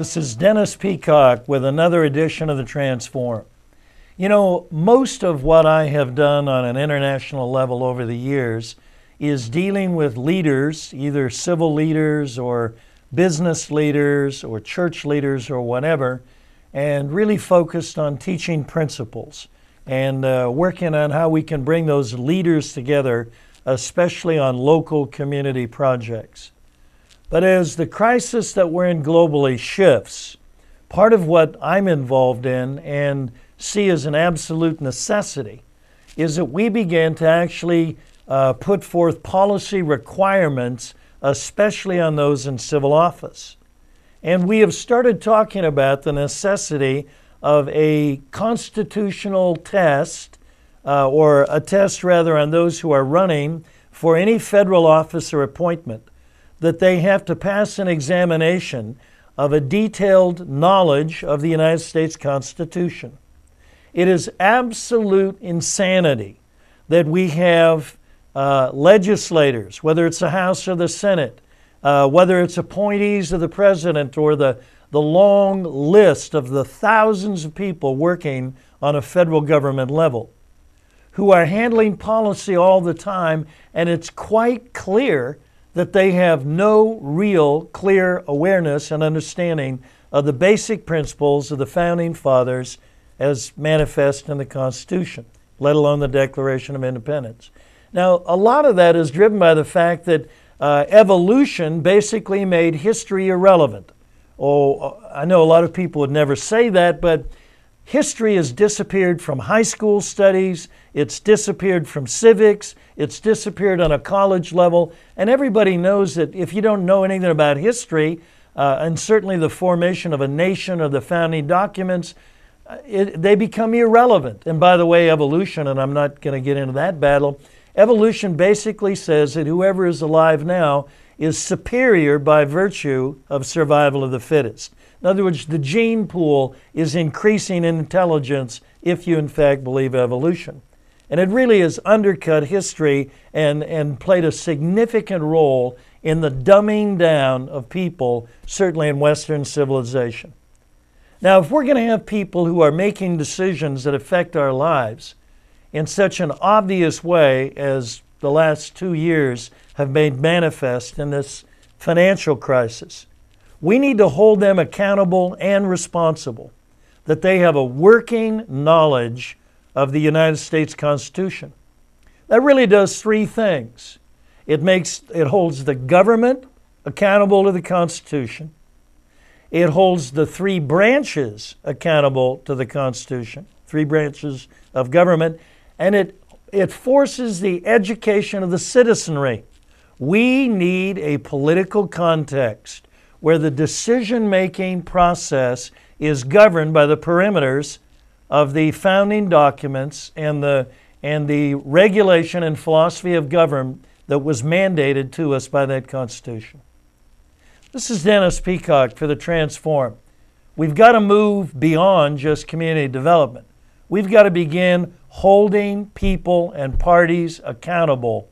This is Dennis Peacock with another edition of the Transform. You know, most of what I have done on an international level over the years is dealing with leaders, either civil leaders or business leaders or church leaders or whatever, and really focused on teaching principles and working on how we can bring those leaders together, especially on local community projects. But as the crisis that we're in globally shifts, part of what I'm involved in and see as an absolute necessity is that we begin to actually put forth policy requirements, especially on those in civil office. And we have started talking about the necessity of a constitutional test, or a test rather on those who are running for any federal office or appointment, that they have to pass an examination of a detailed knowledge of the United States Constitution. It is absolute insanity that we have legislators, whether it's the House or the Senate, whether it's appointees of the President or the long list of the thousands of people working on a federal government level, who are handling policy all the time, and it's quite clear that they have no real clear awareness and understanding of the basic principles of the Founding Fathers as manifest in the Constitution, let alone the Declaration of Independence. Now, a lot of that is driven by the fact that evolution basically made history irrelevant. Oh, I know a lot of people would never say that, but history has disappeared from high school studies, it's disappeared from civics, it's disappeared on a college level, and everybody knows that if you don't know anything about history, and certainly the formation of a nation or the founding documents, they become irrelevant. And by the way, evolution, and I'm not going to get into that battle, evolution basically says that whoever is alive now is superior by virtue of survival of the fittest. In other words, the gene pool is increasing in intelligence if you in fact believe evolution. And it really has undercut history and played a significant role in the dumbing down of people, certainly in Western civilization. Now, if we're going to have people who are making decisions that affect our lives in such an obvious way as the last 2 years have made manifest in this financial crisis, we need to hold them accountable and responsible, that they have a working knowledge of the United States Constitution. That really does three things. It holds the government accountable to the Constitution. It holds the three branches accountable to the Constitution, three branches of government, and it forces the education of the citizenry. We need a political context where the decision-making process is governed by the perimeters of the founding documents and the regulation and philosophy of government that was mandated to us by that Constitution. This is Dennis Peacock for the Transform. We've got to move beyond just community development. We've got to begin holding people and parties accountable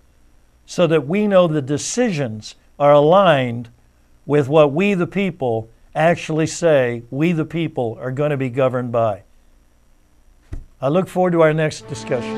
so that we know the decisions are aligned with what we the people actually say we the people are going to be governed by. I look forward to our next discussion.